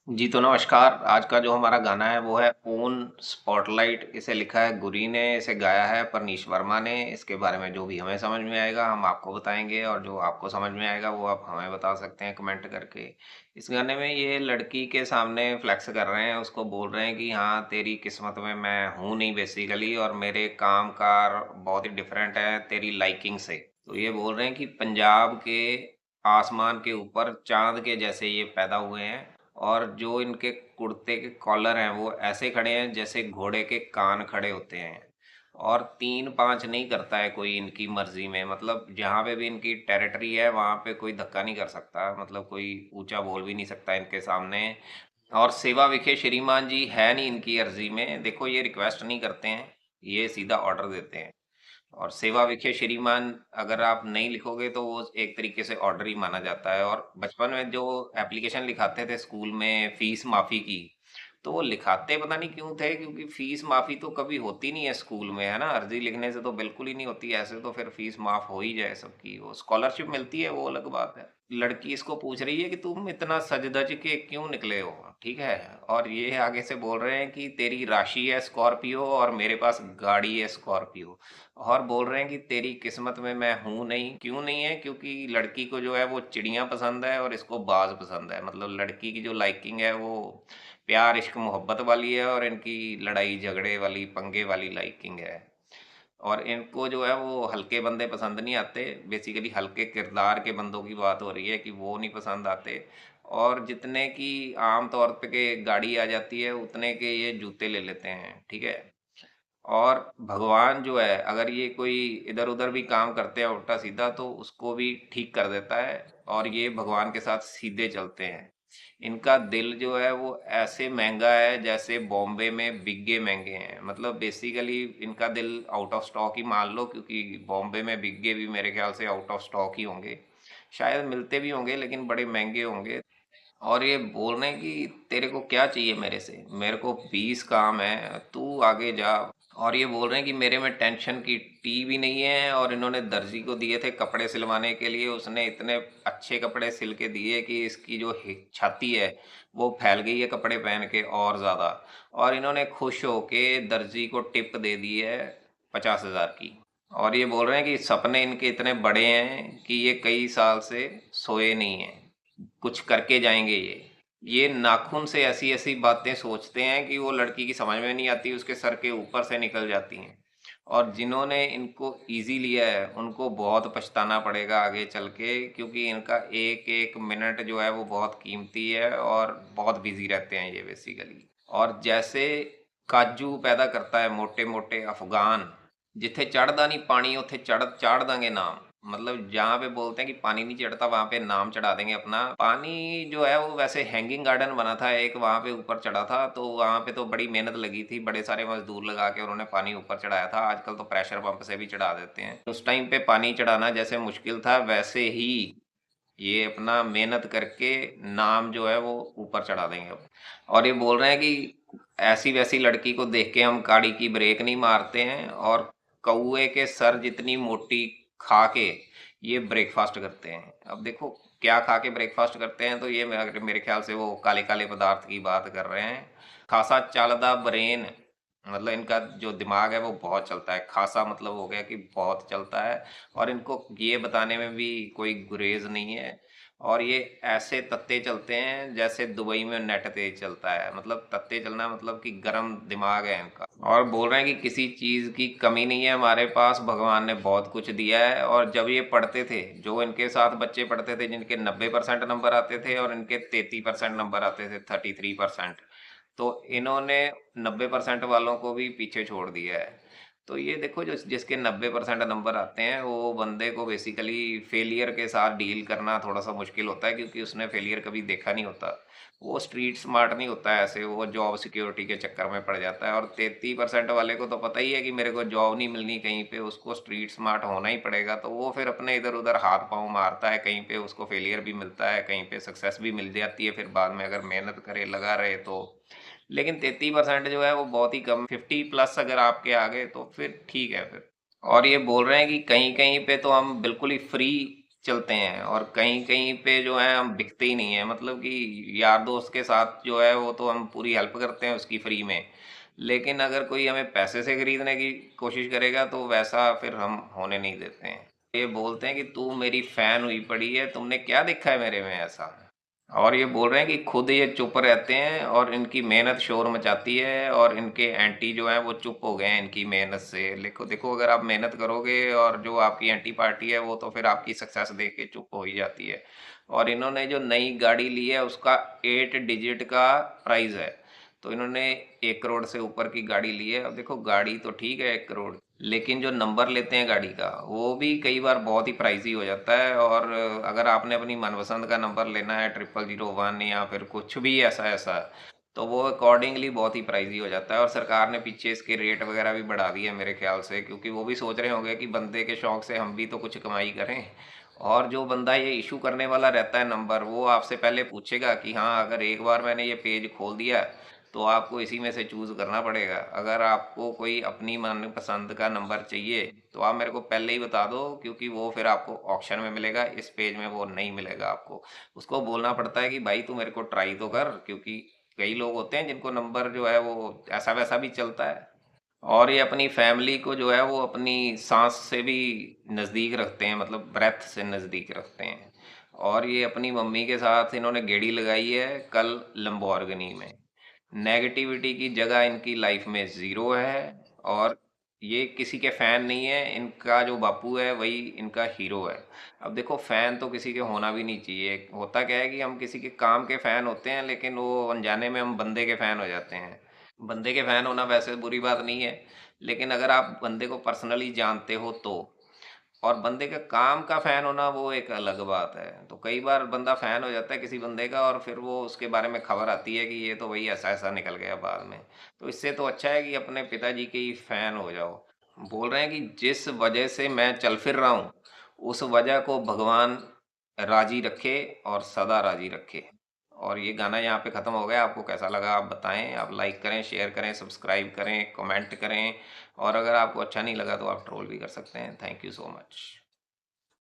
जी, तो नमस्कार। आज का जो हमारा गाना है वो है ओन स्पॉटलाइट। इसे लिखा है गुरी ने, इसे गाया है परनीश वर्मा ने। इसके बारे में जो भी हमें समझ में आएगा हम आपको बताएँगे और जो आपको समझ में आएगा वो आप हमें बता सकते हैं कमेंट करके। इस गाने में ये लड़की के सामने फ्लेक्स कर रहे हैं, उसको बोल रहे हैं कि हाँ, तेरी किस्मत में मैं हूँ नहीं बेसिकली और मेरे काम-कार बहुत ही डिफरेंट है तेरी लाइकिंग से। तो ये बोल रहे हैं कि पंजाब के आसमान के ऊपर चाँद के जैसे ये पैदा हुए हैं और जो इनके कुर्ते के कॉलर हैं वो ऐसे खड़े हैं जैसे घोड़े के कान खड़े होते हैं और 3-5 नहीं करता है कोई इनकी मर्जी में। मतलब जहाँ पे भी इनकी टेरिटरी है वहाँ पे कोई धक्का नहीं कर सकता, मतलब कोई ऊंचा बोल भी नहीं सकता इनके सामने। और सेवा विखे श्रीमान जी है नहीं इनकी अर्जी में। देखो, ये रिक्वेस्ट नहीं करते हैं, ये सीधा ऑर्डर देते हैं। और सेवा विखे श्रीमान अगर आप नहीं लिखोगे तो वो एक तरीके से ऑर्डर ही माना जाता है। और बचपन में जो एप्लीकेशन लिखाते थे स्कूल में फीस माफी की, तो वो लिखाते पता नहीं क्यों थे, क्योंकि फीस माफी तो कभी होती नहीं है स्कूल में, है ना। अर्जी लिखने से तो बिल्कुल ही नहीं होती, ऐसे तो फिर फीस माफ हो ही जाए सबकी। वो स्कॉलरशिप मिलती है वो अलग बात है। लड़की इसको पूछ रही है कि तुम इतना सज धज के क्यों निकले हो, ठीक है। और ये आगे से बोल रहे हैं कि तेरी राशि है स्कॉर्पियो और मेरे पास गाड़ी है स्कॉर्पियो। और बोल रहे हैं कि तेरी किस्मत में मैं हूं नहीं। क्यों नहीं है? क्योंकि लड़की को जो है वो चिड़ियां पसंद है और इसको बाज पसंद है। मतलब लड़की की जो लाइकिंग है वो प्यार इश्क मोहब्बत वाली है और इनकी लड़ाई झगड़े वाली पंगे वाली लाइकिंग है। और इनको जो है वो हल्के बंदे पसंद नहीं आते। बेसिकली हल्के किरदार के बंदों की बात हो रही है कि वो नहीं पसंद आते। और जितने की आम तौर पे के गाड़ी आ जाती है उतने के ये जूते ले लेते हैं, ठीक है। और भगवान जो है अगर ये कोई इधर उधर भी काम करते हैं उल्टा सीधा तो उसको भी ठीक कर देता है। और ये भगवान के साथ सीधे चलते हैं। इनका दिल जो है वो ऐसे महंगा है जैसे बॉम्बे में बिग्गे महंगे हैं। मतलब बेसिकली इनका दिल आउट ऑफ स्टॉक ही मान लो, क्योंकि बॉम्बे में बिग्गे भी मेरे ख्याल से आउट ऑफ स्टॉक ही होंगे। शायद मिलते भी होंगे लेकिन बड़े महंगे होंगे। और ये बोल रहे हैं कि तेरे को क्या चाहिए मेरे से, मेरे को 20 काम है, तू आगे जा। और ये बोल रहे हैं कि मेरे में टेंशन की टी भी नहीं है। और इन्होंने दर्जी को दिए थे कपड़े सिलवाने के लिए, उसने इतने अच्छे कपड़े सिल के दिए कि इसकी जो छाती है वो फैल गई है कपड़े पहन के और ज़्यादा। और इन्होंने खुश होके दर्जी को टिप दे दी है 50,000 की। और ये बोल रहे हैं कि सपने इनके इतने बड़े हैं कि ये कई साल से सोए नहीं हैं, कुछ करके जाएंगे ये नाखून से ऐसी ऐसी बातें सोचते हैं कि वो लड़की की समझ में नहीं आती, उसके सर के ऊपर से निकल जाती हैं। और जिन्होंने इनको इजी लिया है उनको बहुत पछताना पड़ेगा आगे चल के, क्योंकि इनका एक एक मिनट जो है वो बहुत कीमती है और बहुत बिजी रहते हैं ये बेसिकली। और जैसे काजू पैदा करता है मोटे मोटे अफगान, जिथे चढ़दा नहीं पानी उथे चाढ़ दांगे नाम। मतलब जहाँ पे बोलते हैं कि पानी नहीं चढ़ता वहां पे नाम चढ़ा देंगे अपना। पानी जो है वो वैसे हैंगिंग गार्डन बना था एक, वहां पे ऊपर चढ़ा था, तो वहां पे तो बड़ी मेहनत लगी थी, बड़े सारे मजदूर लगा के उन्होंने पानी ऊपर चढ़ाया था। आजकल तो प्रेशर पंप से भी चढ़ा देते हैं। उस टाइम पे पानी चढ़ाना जैसे मुश्किल था वैसे ही ये अपना मेहनत करके नाम जो है वो ऊपर चढ़ा देंगे अब। और ये बोल रहे हैं कि ऐसी वैसी लड़की को देख के हम गाड़ी की ब्रेक नहीं मारते हैं और कौए के सर जितनी मोटी खा के ये ब्रेकफास्ट करते हैं। अब देखो क्या खा के ब्रेकफास्ट करते हैं, तो ये मेरे मेरे ख्याल से वो काले काले पदार्थ की बात कर रहे हैं। खासा चलदा ब्रेन, मतलब इनका जो दिमाग है वो बहुत चलता है। खासा मतलब हो गया कि बहुत चलता है। और इनको ये बताने में भी कोई गुरेज नहीं है। और ये ऐसे तत्ते चलते हैं जैसे दुबई में नेट तेज चलता है। मतलब तत्ते चलना मतलब कि गर्म दिमाग है इनका। और बोल रहे हैं कि किसी चीज़ की कमी नहीं है हमारे पास, भगवान ने बहुत कुछ दिया है। और जब ये पढ़ते थे, जो इनके साथ बच्चे पढ़ते थे जिनके 90% नंबर आते थे और इनके 33% नंबर आते थे, 33%, तो इन्होंने 90% वालों को भी पीछे छोड़ दिया है। तो ये देखो जो जिसके 90% नंबर आते हैं वो बंदे को बेसिकली फेलियर के साथ डील करना थोड़ा सा मुश्किल होता है, क्योंकि उसने फेलियर कभी देखा नहीं होता। वो स्ट्रीट स्मार्ट नहीं होता है, ऐसे वो जॉब सिक्योरिटी के चक्कर में पड़ जाता है। और 33% वाले को तो पता ही है कि मेरे को जॉब नहीं मिलनी कहीं पे, उसको स्ट्रीट स्मार्ट होना ही पड़ेगा। तो वो फिर अपने इधर उधर हाथ पाँव मारता है, कहीं पे उसको फेलियर भी मिलता है, कहीं पे सक्सेस भी मिल जाती है फिर बाद में अगर मेहनत करे लगा रहे तो। लेकिन 33% जो है वो बहुत ही कम। 50+ अगर आपके आ गए तो फिर ठीक है फिर। और ये बोल रहे हैं कि कहीं कहीं पे तो हम बिल्कुल ही फ्री चलते हैं, और कहीं-कहीं पे जो है हम बिकते ही नहीं हैं। मतलब कि यार दोस्त के साथ जो है वो तो हम पूरी हेल्प करते हैं उसकी फ्री में। लेकिन अगर कोई हमें पैसे से खरीदने की कोशिश करेगा तो वैसा फिर हम होने नहीं देते हैं। ये बोलते हैं कि तू मेरी फैन हुई पड़ी है, तुमने क्या देखा है मेरे में ऐसा? और ये बोल रहे हैं कि खुद ये चुप रहते हैं और इनकी मेहनत शोर मचाती है, और इनके एंटी जो हैं वो चुप हो गए हैं इनकी मेहनत से। देखो देखो, अगर आप मेहनत करोगे और जो आपकी एंटी पार्टी है वो तो फिर आपकी सक्सेस देख के चुप हो ही जाती है। और इन्होंने जो नई गाड़ी ली है उसका 8 डिजिट का प्राइस है। तो इन्होंने 1 करोड़ से ऊपर की गाड़ी ली है। अब देखो, गाड़ी तो ठीक है 1 करोड़, लेकिन जो नंबर लेते हैं गाड़ी का वो भी कई बार बहुत ही प्राइसी हो जाता है। और अगर आपने अपनी मनपसंद का नंबर लेना है 0001 या फिर कुछ भी ऐसा ऐसा, तो वो अकॉर्डिंगली बहुत ही प्राइसी हो जाता है। और सरकार ने पीछे इसके रेट वगैरह भी बढ़ा दिए मेरे ख्याल से, क्योंकि वो भी सोच रहे होंगे कि बंदे के शौक से हम भी तो कुछ कमाई करें। और जो बंदा ये इशू करने वाला रहता है नंबर, वो आपसे पहले पूछेगा कि हाँ, अगर एक बार मैंने ये पेज खोल दिया तो आपको इसी में से चूज करना पड़ेगा। अगर आपको कोई अपनी मनपसंद का नंबर चाहिए तो आप मेरे को पहले ही बता दो, क्योंकि वो फिर आपको ऑप्शन में मिलेगा, इस पेज में वो नहीं मिलेगा आपको। उसको बोलना पड़ता है कि भाई तू मेरे को ट्राई तो कर, क्योंकि कई लोग होते हैं जिनको नंबर जो है वो ऐसा वैसा भी चलता है। और ये अपनी फैमिली को जो है वो अपनी सांस से भी नज़दीक रखते हैं, मतलब ब्रेथ से नज़दीक रखते हैं। और ये अपनी मम्मी के साथ इन्होंने गेड़ी लगाई है कल लंबोर्गिनी में। नेगेटिविटी की जगह इनकी लाइफ में ज़ीरो है। और ये किसी के फ़ैन नहीं है, इनका जो बापू है वही इनका हीरो है। अब देखो, फ़ैन तो किसी के होना भी नहीं चाहिए। होता क्या है कि हम किसी के काम के फ़ैन होते हैं, लेकिन वो अनजाने में हम बंदे के फ़ैन हो जाते हैं। बंदे के फैन होना वैसे बुरी बात नहीं है, लेकिन अगर आप बंदे को पर्सनली जानते हो तो। और बंदे का काम का फैन होना वो एक अलग बात है। तो कई बार बंदा फैन हो जाता है किसी बंदे का, और फिर वो उसके बारे में खबर आती है कि ये तो वही ऐसा ऐसा निकल गया बाद में। तो इससे तो अच्छा है कि अपने पिताजी के ही फैन हो जाओ। बोल रहे हैं कि जिस वजह से मैं चल फिर रहा हूँ उस वजह को भगवान राजी रखे और सदा राजी रखे। और ये गाना यहाँ पे ख़त्म हो गया। आपको कैसा लगा आप बताएं। आप लाइक करें, शेयर करें, सब्सक्राइब करें, कमेंट करें। और अगर आपको अच्छा नहीं लगा तो आप ट्रोल भी कर सकते हैं। Thank you so much.